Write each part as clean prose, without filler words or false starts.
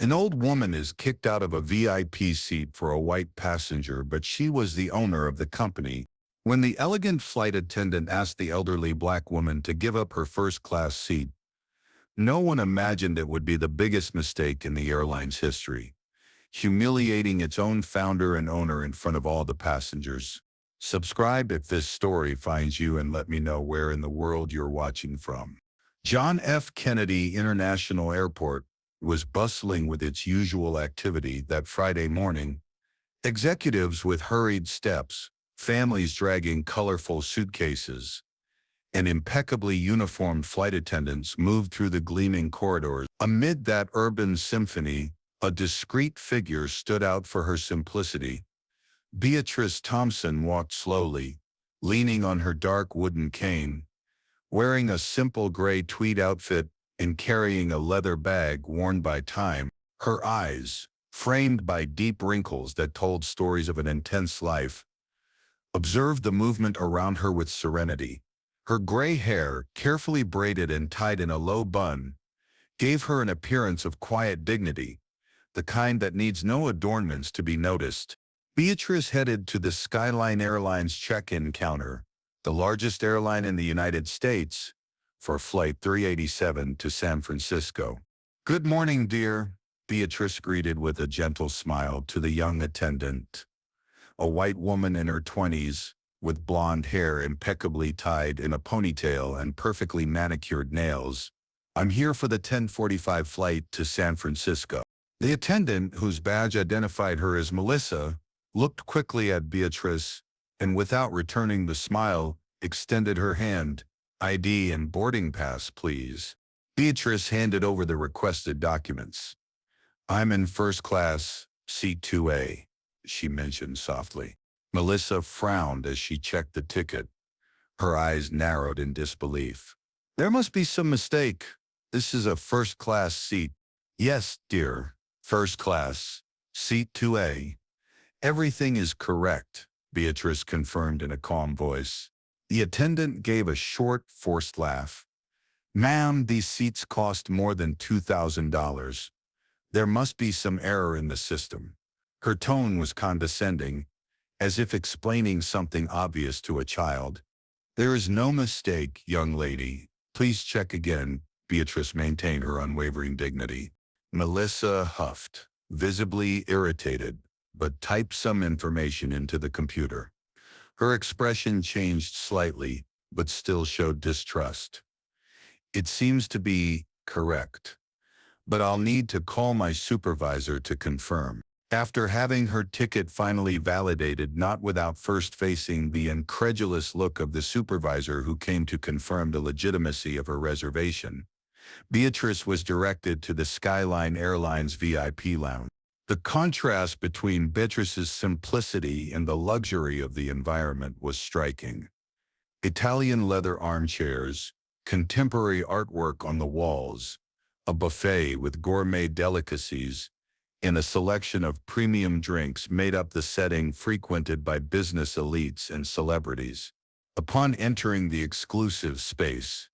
An old woman is kicked out of a VIP seat for a white passenger, but she was the owner of the company. When the elegant flight attendant asked the elderly black woman to give up her first-class seat, no one imagined it would be the biggest mistake in the airline's history, humiliating its own founder and owner in front of all the passengers. Subscribe if this story finds you and let me know where in the world you're watching from. John F. Kennedy International Airport was bustling with its usual activity that Friday morning. Executives with hurried steps, families dragging colorful suitcases, and impeccably uniformed flight attendants moved through the gleaming corridors. Amid that urban symphony, a discreet figure stood out for her simplicity. Beatrice Thompson walked slowly, leaning on her dark wooden cane, wearing a simple gray tweed outfit and carrying a leather bag worn by time. Her eyes, framed by deep wrinkles that told stories of an intense life, observed the movement around her with serenity. Her gray hair, carefully braided and tied in a low bun, gave her an appearance of quiet dignity, the kind that needs no adornments to be noticed. Beatrice headed to the Skyline Airlines check-in counter, the largest airline in the United States, for Flight 387 to San Francisco. "Good morning, dear," Beatrice greeted with a gentle smile to the young attendant, a white woman in her 20s, with blonde hair impeccably tied in a ponytail and perfectly manicured nails. "I'm here for the 10:45 flight to San Francisco." The attendant, whose badge identified her as Melissa, looked quickly at Beatrice and, without returning the smile, extended her hand. "ID and boarding pass, please." Beatrice handed over the requested documents. "I'm in first class, seat 2A, she mentioned softly. Melissa frowned as she checked the ticket. Her eyes narrowed in disbelief. "There must be some mistake. This is a first-class seat." "Yes, dear, first class, seat 2A. Everything is correct," Beatrice confirmed in a calm voice. The attendant gave a short, forced laugh. "Ma'am, these seats cost more than $2,000. There must be some error in the system." Her tone was condescending, as if explaining something obvious to a child. "There is no mistake, young lady. Please check again." Beatrice maintained her unwavering dignity. Melissa huffed, visibly irritated, but typed some information into the computer. Her expression changed slightly, but still showed distrust. "It seems to be correct, but I'll need to call my supervisor to confirm." After having her ticket finally validated, not without first facing the incredulous look of the supervisor who came to confirm the legitimacy of her reservation, Beatrice was directed to the Skyline Airlines VIP lounge. The contrast between Beatrice's simplicity and the luxury of the environment was striking. Italian leather armchairs, contemporary artwork on the walls, a buffet with gourmet delicacies, and a selection of premium drinks made up the setting frequented by business elites and celebrities. Upon entering the exclusive space,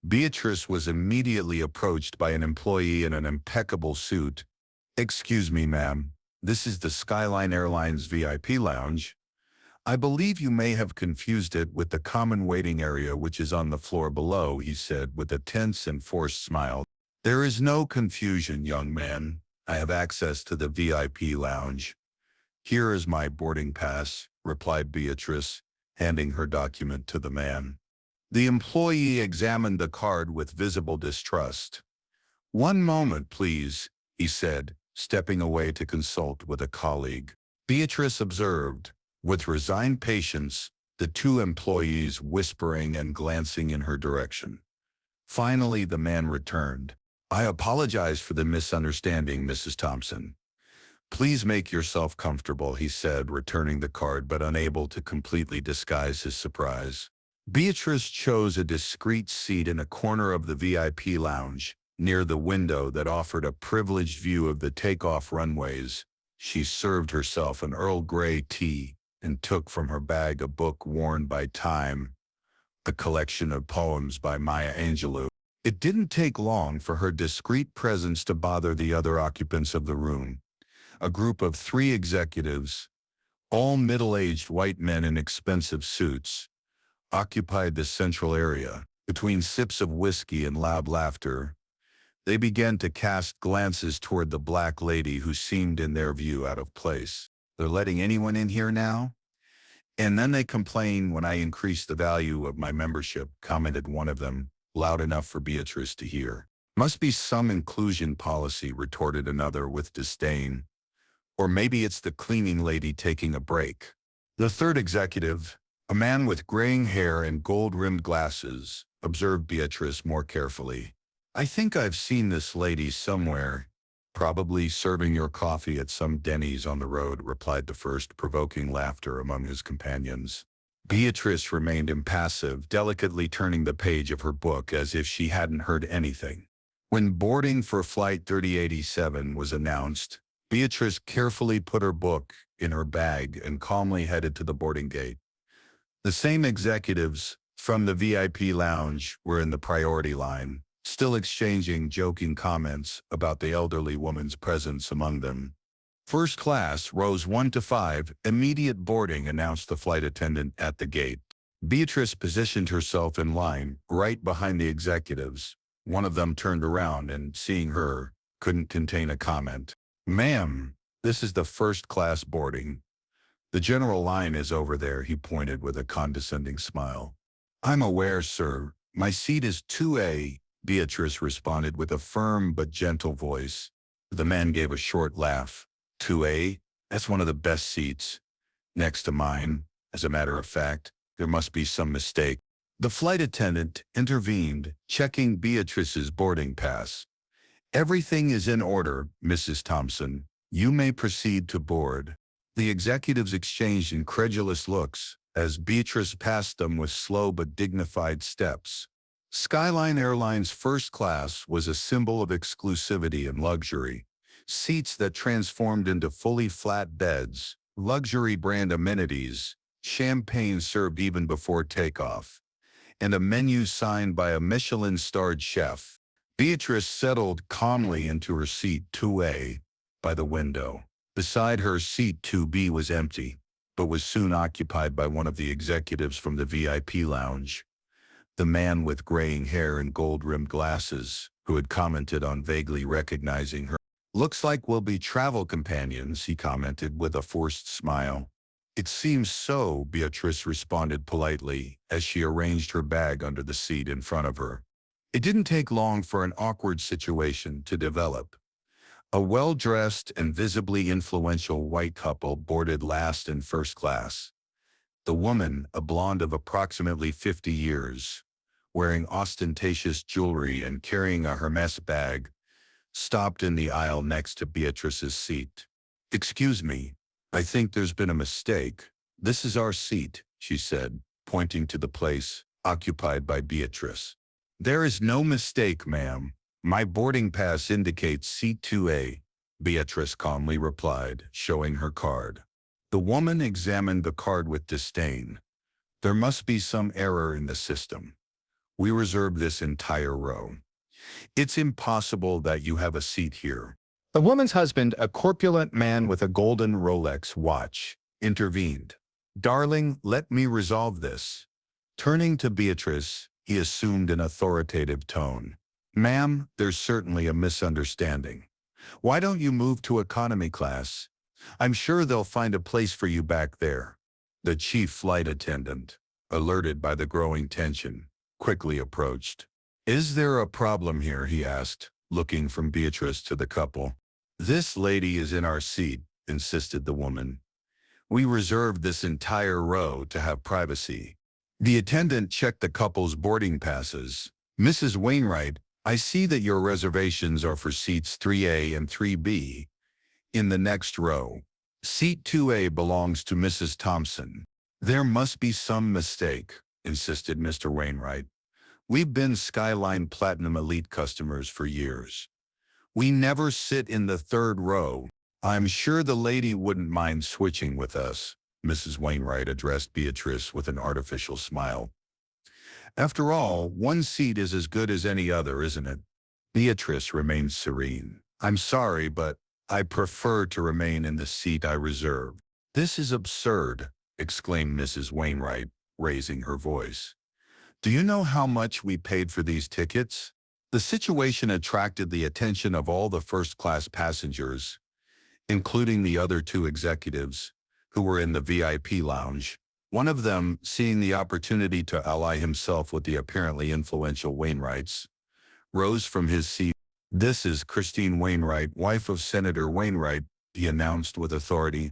Beatrice was immediately approached by an employee in an impeccable suit. "Excuse me, ma'am, this is the Skyline Airlines VIP lounge. I believe you may have confused it with the common waiting area which is on the floor below," he said with a tense and forced smile. "There is no confusion, young man. I have access to the VIP lounge." "Here is my boarding pass," replied Beatrice, handing her document to the man. The employee examined the card with visible distrust. "One moment, please," he said, stepping away to consult with a colleague. Beatrice observed, with resigned patience, the two employees whispering and glancing in her direction. Finally, the man returned. "I apologize for the misunderstanding, Mrs. Thompson. Please make yourself comfortable," he said, returning the card but unable to completely disguise his surprise. Beatrice chose a discreet seat in a corner of the VIP lounge, near the window that offered a privileged view of the takeoff runways. She served herself an Earl Grey tea and took from her bag a book worn by time, a collection of poems by Maya Angelou. It didn't take long for her discreet presence to bother the other occupants of the room. A group of 3 executives, all middle-aged white men in expensive suits, occupied the central area. Between sips of whiskey and loud laughter, they began to cast glances toward the black lady who seemed in their view out of place. "They're letting anyone in here now? And then they complain when I increase the value of my membership," commented one of them, loud enough for Beatrice to hear. "Must be some inclusion policy," retorted another with disdain. "Or maybe it's the cleaning lady taking a break." The third executive, a man with graying hair and gold-rimmed glasses, observed Beatrice more carefully. "I think I've seen this lady somewhere. Probably serving your coffee at some Denny's on the road," replied the first, provoking laughter among his companions. Beatrice remained impassive, delicately turning the page of her book as if she hadn't heard anything. When boarding for Flight 3087 was announced, Beatrice carefully put her book in her bag and calmly headed to the boarding gate. The same executives from the VIP lounge were in the priority line, still exchanging joking comments about the elderly woman's presence among them. "First class, rows 1 to 5, immediate boarding," announced the flight attendant at the gate. Beatrice positioned herself in line, right behind the executives. One of them turned around and, seeing her, couldn't contain a comment. "Ma'am, this is the first-class boarding. The general line is over there," he pointed with a condescending smile. "I'm aware, sir. My seat is 2A, Beatrice responded with a firm but gentle voice. The man gave a short laugh. 2A? That's one of the best seats. Next to mine. As a matter of fact, there must be some mistake." The flight attendant intervened, checking Beatrice's boarding pass. "Everything is in order, Mrs. Thompson. You may proceed to board." The executives exchanged incredulous looks as Beatrice passed them with slow but dignified steps. Skyline Airlines First Class was a symbol of exclusivity and luxury. Seats that transformed into fully flat beds, luxury brand amenities, champagne served even before takeoff, and a menu signed by a Michelin-starred chef. Beatrice settled calmly into her seat 2A by the window. Beside her, seat 2B was empty, but was soon occupied by one of the executives from the VIP lounge. The man with graying hair and gold-rimmed glasses, who had commented on vaguely recognizing her. "Looks like we'll be travel companions," he commented with a forced smile. "It seems so," Beatrice responded politely as she arranged her bag under the seat in front of her. It didn't take long for an awkward situation to develop. A well-dressed and visibly influential white couple boarded last in first class. The woman, a blonde of approximately 50 years, wearing ostentatious jewelry and carrying a Hermes bag, stopped in the aisle next to Beatrice's seat. "Excuse me, I think there's been a mistake. This is our seat," she said, pointing to the place occupied by Beatrice. "There is no mistake, ma'am. My boarding pass indicates seat 2A, Beatrice calmly replied, showing her card. The woman examined the card with disdain. "There must be some error in the system. We reserve this entire row. It's impossible that you have a seat here." The woman's husband, a corpulent man with a golden Rolex watch, intervened. "Darling, let me resolve this." Turning to Beatrice, he assumed an authoritative tone. "Ma'am, there's certainly a misunderstanding. Why don't you move to economy class? I'm sure they'll find a place for you back there." The chief flight attendant, alerted by the growing tension, quickly approached. "Is there a problem here?" he asked, looking from Beatrice to the couple. "This lady is in our seat," insisted the woman. "We reserved this entire row to have privacy." The attendant checked the couple's boarding passes. "Mrs. Wainwright, I see that your reservations are for seats 3A and 3B. In the next row. Seat 2A belongs to Mrs. Thompson." "There must be some mistake," insisted Mr. Wainwright. "We've been Skyline Platinum Elite customers for years. We never sit in the third row. I'm sure the lady wouldn't mind switching with us." Mrs. Wainwright addressed Beatrice with an artificial smile. After all, one seat is as good as any other, isn't it? Beatrice remained serene. I'm sorry, but I prefer to remain in the seat I reserved. This is absurd, exclaimed Mrs. Wainwright, raising her voice. Do you know how much we paid for these tickets? The situation attracted the attention of all the first-class passengers, including the other two executives, who were in the VIP lounge. One of them, seeing the opportunity to ally himself with the apparently influential Wainwrights, rose from his seat. This is Christine Wainwright, wife of Senator Wainwright, he announced with authority.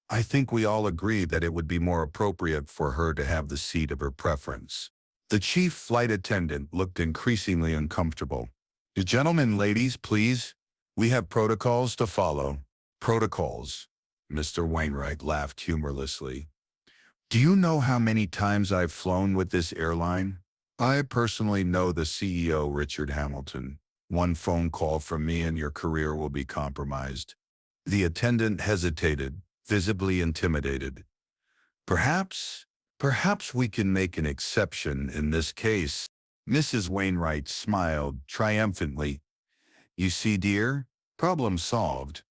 I think we all agree that it would be more appropriate for her to have the seat of her preference. The chief flight attendant looked increasingly uncomfortable. Gentlemen, ladies, please. We have protocols to follow. Protocols. Mr. Wainwright laughed humorlessly. Do you know how many times I've flown with this airline? I personally know the CEO, Richard Hamilton. One phone call from me and your career will be compromised. The attendant hesitated, visibly intimidated. Perhaps we can make an exception in this case. Mrs. Wainwright smiled triumphantly. You see, dear, problem solved.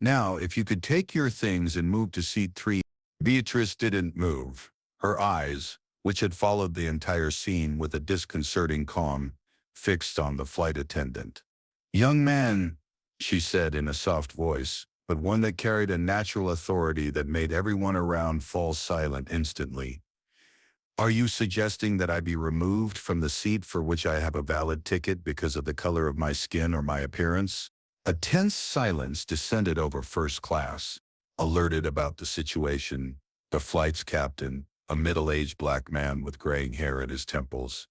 Now, if you could take your things and move to seat 3. Beatrice didn't move. Her eyes, which had followed the entire scene with a disconcerting calm, fixed on the flight attendant. Young man, she said in a soft voice, but one that carried a natural authority that made everyone around fall silent instantly. Are you suggesting that I be removed from the seat for which I have a valid ticket because of the color of my skin or my appearance? A tense silence descended over first class. Alerted about the situation, the flight's captain, a middle-aged black man with graying hair at his temples,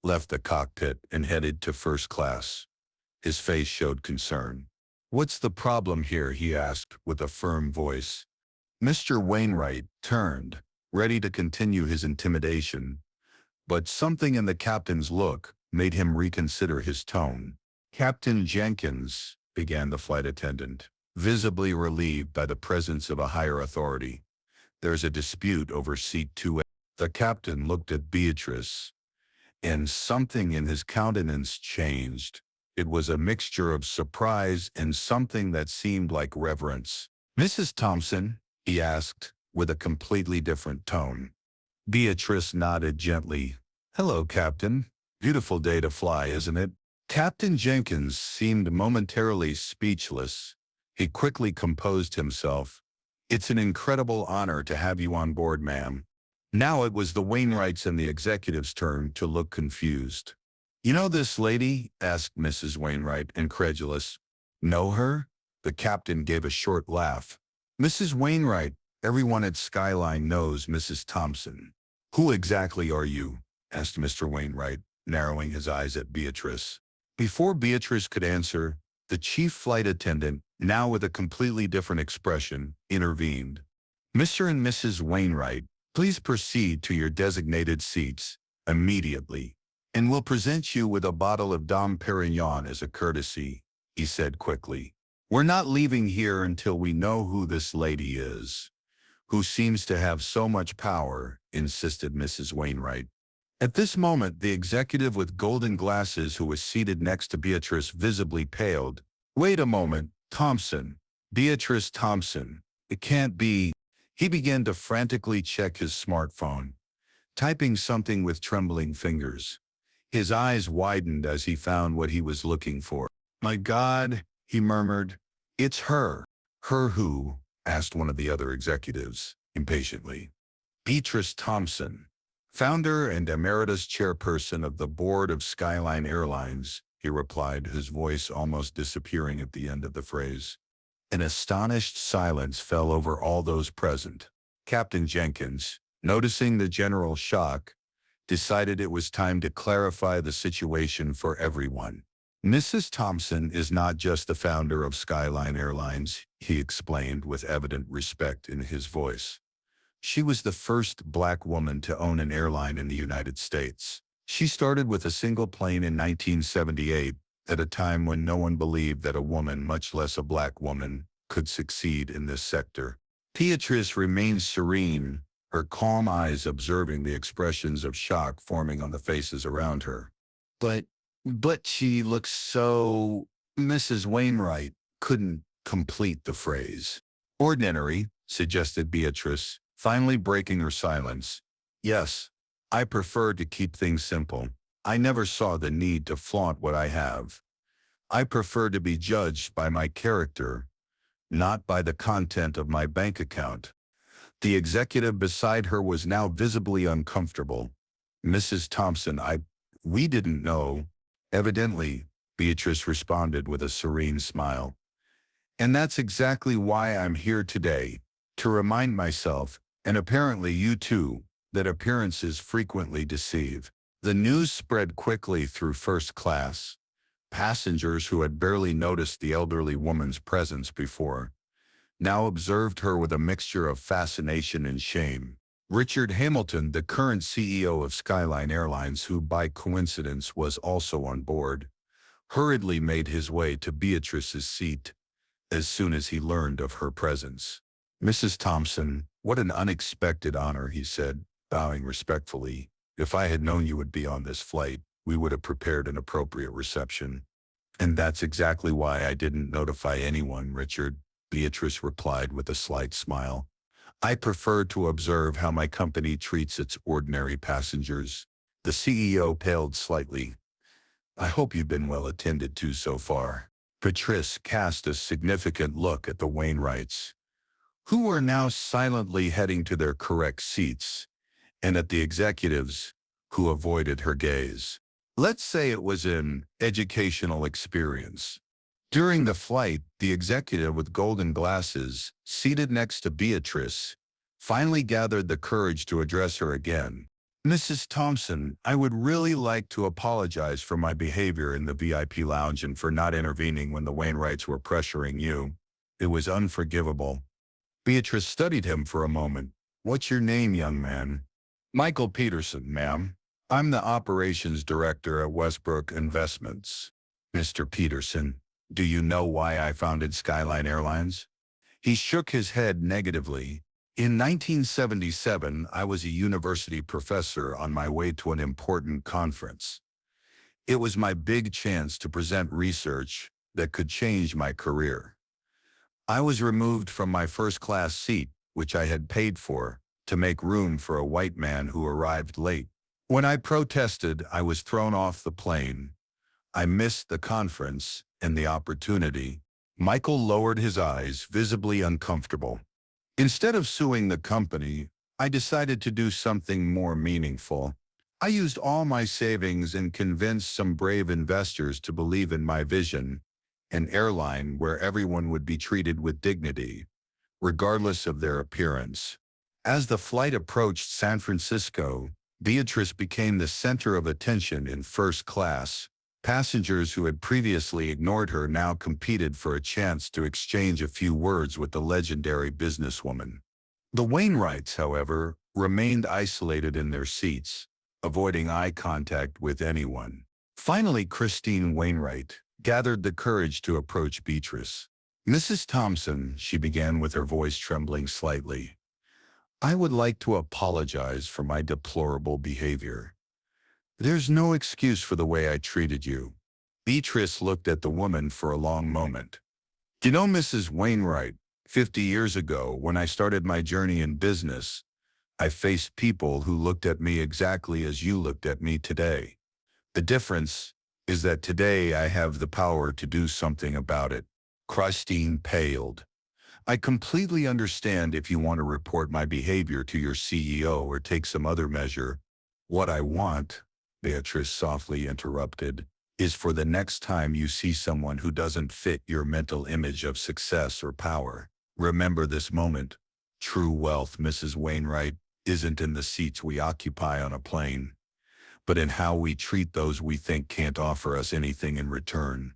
left the cockpit and headed to first class. His face showed concern. What's the problem here? He asked with a firm voice. Mr. Wainwright turned, ready to continue his intimidation, but something in the captain's look made him reconsider his tone. Captain Jenkins, began the flight attendant, visibly relieved by the presence of a higher authority. There's a dispute over seat 2A. The captain looked at Beatrice, and something in his countenance changed. It was a mixture of surprise and something that seemed like reverence. Mrs. Thompson, he asked, with a completely different tone. Beatrice nodded gently. Hello, Captain. Beautiful day to fly, isn't it? Captain Jenkins seemed momentarily speechless. He quickly composed himself. It's an incredible honor to have you on board, ma'am. Now it was the Wainwrights and the executive's turn to look confused. You know this lady? Asked Mrs. Wainwright, incredulous. Know her? The captain gave a short laugh. Mrs. Wainwright, everyone at Skyline knows Mrs. Thompson. Who exactly are you? Asked Mr. Wainwright, narrowing his eyes at Beatrice. Before Beatrice could answer, the chief flight attendant, now with a completely different expression, intervened. Mr. and Mrs. Wainwright, please proceed to your designated seats immediately, and we'll present you with a bottle of Dom Perignon as a courtesy, he said quickly. We're not leaving here until we know who this lady is. Who seems to have so much power, insisted Mrs. Wainwright. At this moment, the executive with golden glasses who was seated next to Beatrice visibly paled. Wait a moment, Thompson. Beatrice Thompson. It can't be. He began to frantically check his smartphone, typing something with trembling fingers. His eyes widened as he found what he was looking for. My God, he murmured. It's her. Her who? Asked one of the other executives, impatiently. Beatrice Thompson, founder and emeritus chairperson of the board of Skyline Airlines, he replied, his voice almost disappearing at the end of the phrase. An astonished silence fell over all those present. Captain Jenkins, noticing the general shock, decided it was time to clarify the situation for everyone. Mrs. Thompson is not just the founder of Skyline Airlines, he explained with evident respect in his voice. She was the first black woman to own an airline in the United States. She started with a single plane in 1978, at a time when no one believed that a woman, much less a black woman, could succeed in this sector. Beatrice remained serene, her calm eyes observing the expressions of shock forming on the faces around her. But, but she looks so... Mrs. Wainwright couldn't complete the phrase. Ordinary, suggested Beatrice, finally breaking her silence. Yes, I prefer to keep things simple. I never saw the need to flaunt what I have. I prefer to be judged by my character, not by the content of my bank account. The executive beside her was now visibly uncomfortable. Mrs. Thompson, we didn't know. Evidently, Beatrice responded with a serene smile. And that's exactly why I'm here today, to remind myself, and apparently you too, that appearances frequently deceive. The news spread quickly through first class. Passengers who had barely noticed the elderly woman's presence before now observed her with a mixture of fascination and shame. Richard Hamilton, the current CEO of Skyline Airlines, who by coincidence was also on board, hurriedly made his way to Beatrice's seat as soon as he learned of her presence. Mrs. Thompson, what an unexpected honor, he said, bowing respectfully. If I had known you would be on this flight, we would have prepared an appropriate reception. And that's exactly why I didn't notify anyone, Richard, Beatrice replied with a slight smile. I prefer to observe how my company treats its ordinary passengers. The CEO paled slightly. I hope you've been well attended to so far. Beatrice cast a significant look at the Wainwrights, who were now silently heading to their correct seats, and at the executives, who avoided her gaze. Let's say it was an educational experience. During the flight, the executive with golden glasses, seated next to Beatrice, finally gathered the courage to address her again. Mrs. Thompson, I would really like to apologize for my behavior in the VIP lounge and for not intervening when the Wainwrights were pressuring you. It was unforgivable. Beatrice studied him for a moment. What's your name, young man? Michael Peterson, ma'am. I'm the operations director at Westbrook Investments. Mr. Peterson, do you know why I founded Skyline Airlines? He shook his head negatively. In 1977, I was a university professor on my way to an important conference. It was my big chance to present research that could change my career. I was removed from my first-class seat, which I had paid for, to make room for a white man who arrived late. When I protested, I was thrown off the plane. I missed the conference and the opportunity. Michael lowered his eyes, visibly uncomfortable. Instead of suing the company, I decided to do something more meaningful. I used all my savings and convinced some brave investors to believe in my vision, an airline where everyone would be treated with dignity, regardless of their appearance. As the flight approached San Francisco, Beatrice became the center of attention in first class. Passengers who had previously ignored her now competed for a chance to exchange a few words with the legendary businesswoman. The Wainwrights, however, remained isolated in their seats, avoiding eye contact with anyone. Finally, Christine Wainwright gathered the courage to approach Beatrice. Mrs. Thompson, she began with her voice trembling slightly, I would like to apologize for my deplorable behavior. There's no excuse for the way I treated you. Beatrice looked at the woman for a long moment. You know, Mrs. Wainwright, 50 years ago, when I started my journey in business, I faced people who looked at me exactly as you looked at me today. The difference is that today I have the power to do something about it. Christine paled. I completely understand if you want to report my behavior to your CEO or take some other measure. What I want, Beatrice softly interrupted, is for the next time you see someone who doesn't fit your mental image of success or power, remember this moment. True wealth, Mrs. Wainwright, isn't in the seats we occupy on a plane, but in how we treat those we think can't offer us anything in return.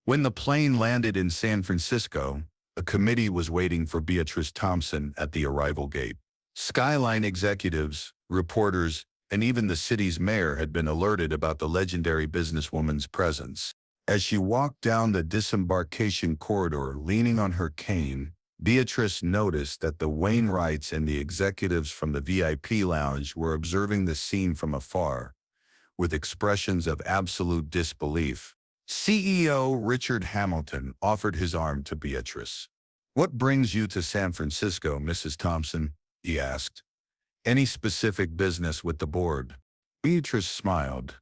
When the plane landed in San Francisco, a committee was waiting for Beatrice Thompson at the arrival gate. Skyline executives, reporters, and even the city's mayor had been alerted about the legendary businesswoman's presence. As she walked down the disembarkation corridor leaning on her cane, Beatrice noticed that the Wainwrights and the executives from the VIP lounge were observing the scene from afar, with expressions of absolute disbelief. CEO Richard Hamilton offered his arm to Beatrice. "What brings you to San Francisco, Mrs. Thompson?" he asked. "Any specific business with the board?" Beatrice smiled.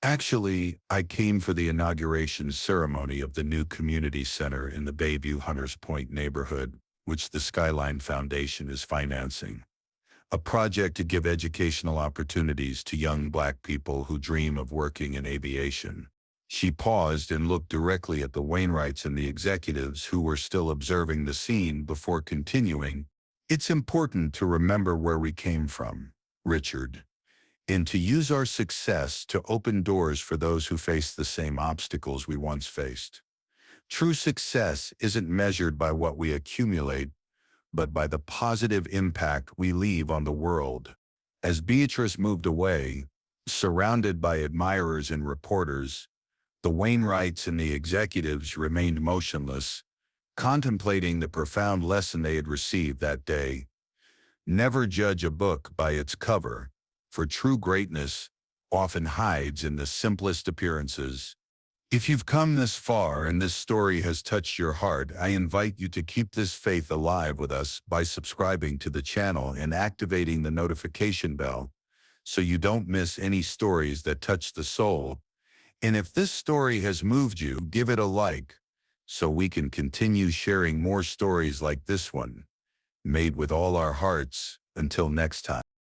"Actually, I came for the inauguration ceremony of the new community center in the Bayview Hunters Point neighborhood, which the Skyline Foundation is financing. A project to give educational opportunities to young Black people who dream of working in aviation." She paused and looked directly at the Wainwrights and the executives who were still observing the scene before continuing. "It's important to remember where we came from, Richard, and to use our success to open doors for those who face the same obstacles we once faced. True success isn't measured by what we accumulate, but by the positive impact we leave on the world." As Beatrice moved away, surrounded by admirers and reporters, the Wainwrights and the executives remained motionless, contemplating the profound lesson they had received that day. Never judge a book by its cover, for true greatness often hides in the simplest appearances. If you've come this far and this story has touched your heart, I invite you to keep this faith alive with us by subscribing to the channel and activating the notification bell so you don't miss any stories that touch the soul. And if this story has moved you, give it a like so we can continue sharing more stories like this one, made with all our hearts. Until next time.